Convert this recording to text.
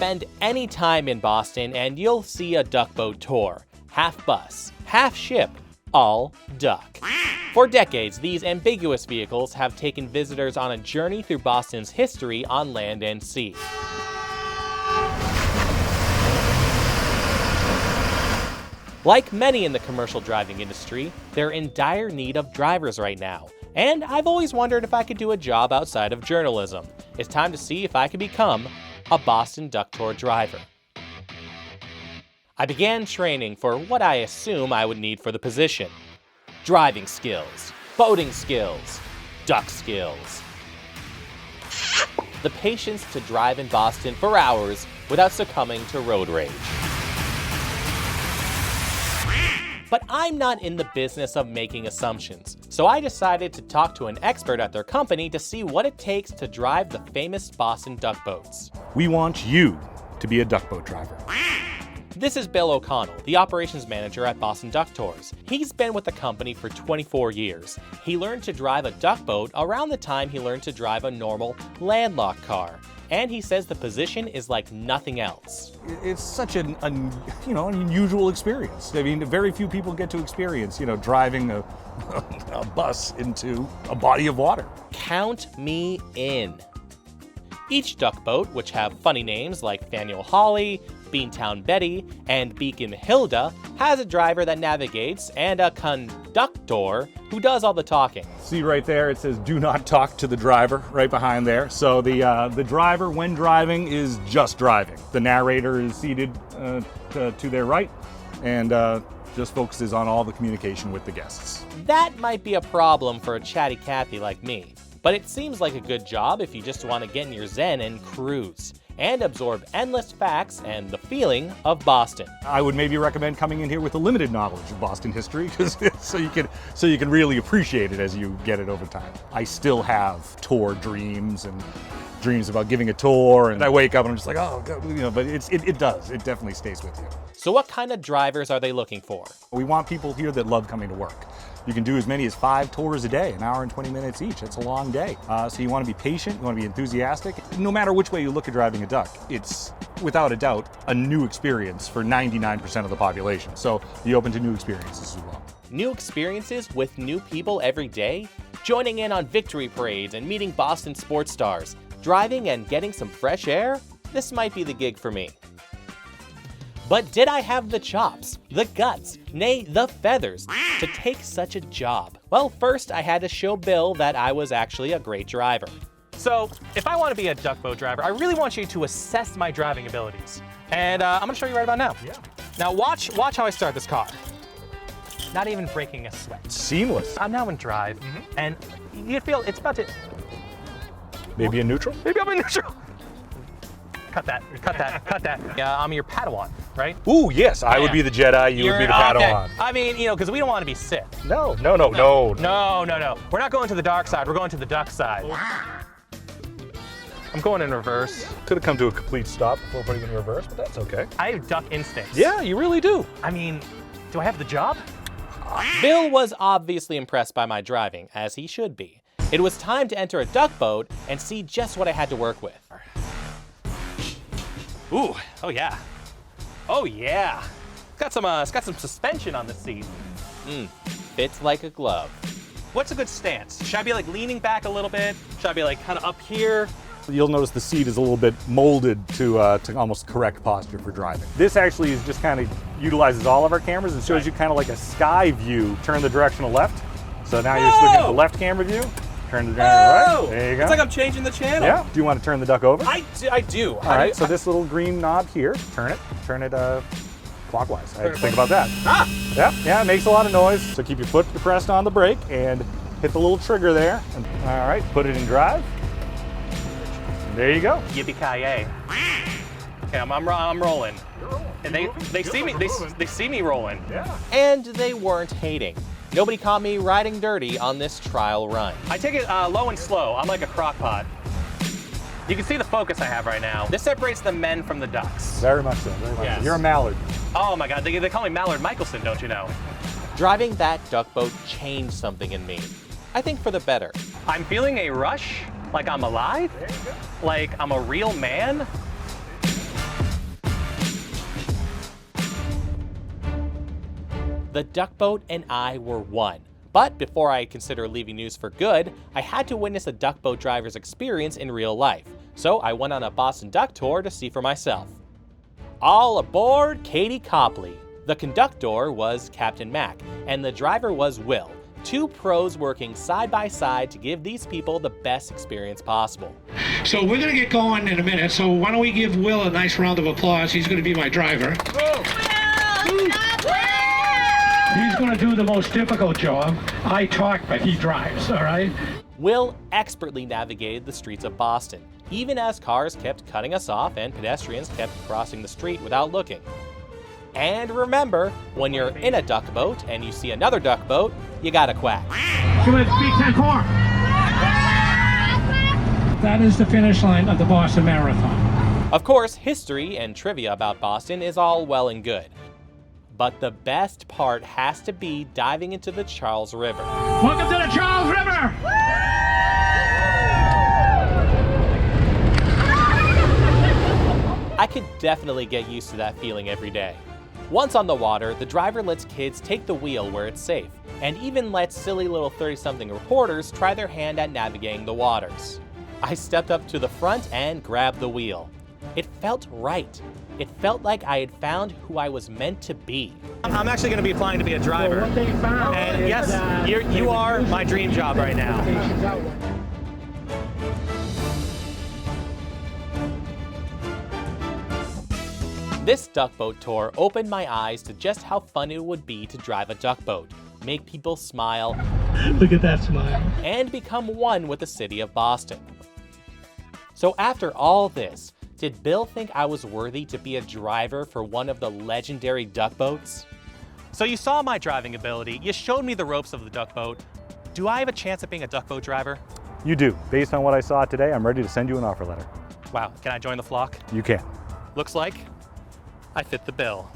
Spend any time in Boston and you'll see a duck boat tour. Half bus, half ship, all duck. For decades, these ambiguous vehicles have taken visitors on a journey through Boston's history on land and sea. Like many in the commercial driving industry, they're in dire need of drivers right now. And I've always wondered if I could do a job outside of journalism. It's time to see if I could become a Boston Duck Tour driver. I began training for what I assume I would need for the position. Driving skills, boating skills, duck skills. The patience to drive in Boston for hours without succumbing to road rage. But I'm not in the business of making assumptions, so I decided to talk to an expert at their company to see what it takes to drive the famous Boston duck boats. We want you to be a duck boat driver. This is Bill O'Connell, the operations manager at Boston Duck Tours. He's been with the company for 24 years. He learned to drive a duck boat around the time he learned to drive a normal landlocked car. And he says the position is like nothing else. It's such an unusual experience. I mean, very few people get to experience, driving a bus into a body of water. Count me in. Each duck boat, which have funny names like Faneuil Holly, Beantown Betty, and Beacon Hilda, has a driver that navigates and a conductor who does all the talking. See right there, it says do not talk to the driver right behind there. So the driver, when driving, is just driving. The narrator is seated to their right and just focuses on all the communication with the guests. That might be a problem for a chatty Cathy like me. But it seems like a good job if you just want to get in your zen and cruise, and absorb endless facts and the feeling of Boston. I would maybe recommend coming in here with a limited knowledge of Boston history, so you can really appreciate it as you get it over time. I still have tour dreams and dreams about giving a tour, and I wake up and I'm just like, oh, God, but it definitely stays with you. So what kind of drivers are they looking for? We want people here that love coming to work. You can do as many as 5 tours a day, an hour and 20 minutes each. That's a long day. So you want to be patient, you want to be enthusiastic. No matter which way you look at driving a duck, it's, without a doubt, a new experience for 99% of the population. So be open to new experiences as well. New experiences with new people every day? Joining in on victory parades and meeting Boston sports stars? Driving and getting some fresh air? This might be the gig for me. But did I have the chops, the guts, nay, the feathers, to take such a job? Well, first I had to show Bill that I was actually a great driver. So, if I want to be a duck boat driver, I really want you to assess my driving abilities. And I'm going to show you right about now. Yeah. Now watch how I start this car. Not even breaking a sweat. Seamless. I'm now in drive, and you feel it's about to... Maybe in neutral? Maybe I'm in neutral. Cut that. Yeah, I'm your Padawan, right? Ooh, yes, I would be the Jedi, you would be the Padawan. Okay. I mean, because we don't want to be Sith. No. No. We're not going to the dark side, we're going to the duck side. I'm going in reverse. Could have come to a complete stop before putting in reverse, but that's okay. I have duck instincts. Yeah, you really do. I mean, do I have the job? Bill was obviously impressed by my driving, as he should be. It was time to enter a duck boat and see just what I had to work with. Ooh, oh yeah. It's got some suspension on the seat. Fits like a glove. What's a good stance? Should I be like leaning back a little bit? Should I be like kind of up here? You'll notice the seat is a little bit molded to almost correct posture for driving. This actually is just kind of utilizes all of our cameras and shows you kind of like a sky view. Turn the directional left. So now you're just looking at the left camera view. Turn the directional right. There you go. It's like I'm changing the channel. Yeah. Do you want to turn the duck over? I do. All right. So this little green knob here, turn it clockwise. I had to think about that. Yeah. It makes a lot of noise. So keep your foot pressed on the brake and hit the little trigger there. All right. Put it in drive. There you go. Yippee-ki-yay. Okay, I'm rolling. You're rolling. And they see me. They see me rolling. Yeah. And they weren't hating. Nobody caught me riding dirty on this trial run. I take it low and slow. I'm like a crock pot. You can see the focus I have right now. This separates the men from the ducks. Very much so. Yes. So. You're a mallard. Oh my God, they call me Mallard Michelson, don't you know? Driving that duck boat changed something in me. I think for the better. I'm feeling a rush, like I'm alive, like I'm a real man. The duck boat and I were one. But before I consider leaving news for good, I had to witness a duck boat driver's experience in real life. So I went on a Boston Duck tour to see for myself. All aboard Katie Copley. The conductor was Captain Mac, and the driver was Will. Two pros working side by side to give these people the best experience possible. So we're going to get going in a minute, so why don't we give Will a nice round of applause. He's going to be my driver. He's going to do the most difficult job. I talk, but he drives, all right? Will expertly navigated the streets of Boston, even as cars kept cutting us off and pedestrians kept crossing the street without looking. And remember, when you're in a duck boat and you see another duck boat, you gotta quack. Come on, speed 10-4. That is the finish line of the Boston Marathon. Of course, history and trivia about Boston is all well and good. But the best part has to be diving into the Charles River. Welcome to the Charles River! I could definitely get used to that feeling every day. Once on the water, the driver lets kids take the wheel where it's safe, and even lets silly little 30-something reporters try their hand at navigating the waters. I stepped up to the front and grabbed the wheel. It felt right. It felt like I had found who I was meant to be. I'm actually going to be applying to be a driver. What they found And is yes, that you are my dream job right now. This duck boat tour opened my eyes to just how fun it would be to drive a duck boat, make people smile, Look at that smile. and become one with the city of Boston. So after all this, did Bill think I was worthy to be a driver for one of the legendary duck boats? So you saw my driving ability. You showed me the ropes of the duck boat. Do I have a chance at being a duck boat driver? You do. Based on what I saw today, I'm ready to send you an offer letter. Wow, can I join the flock? You can. Looks like I fit the bill.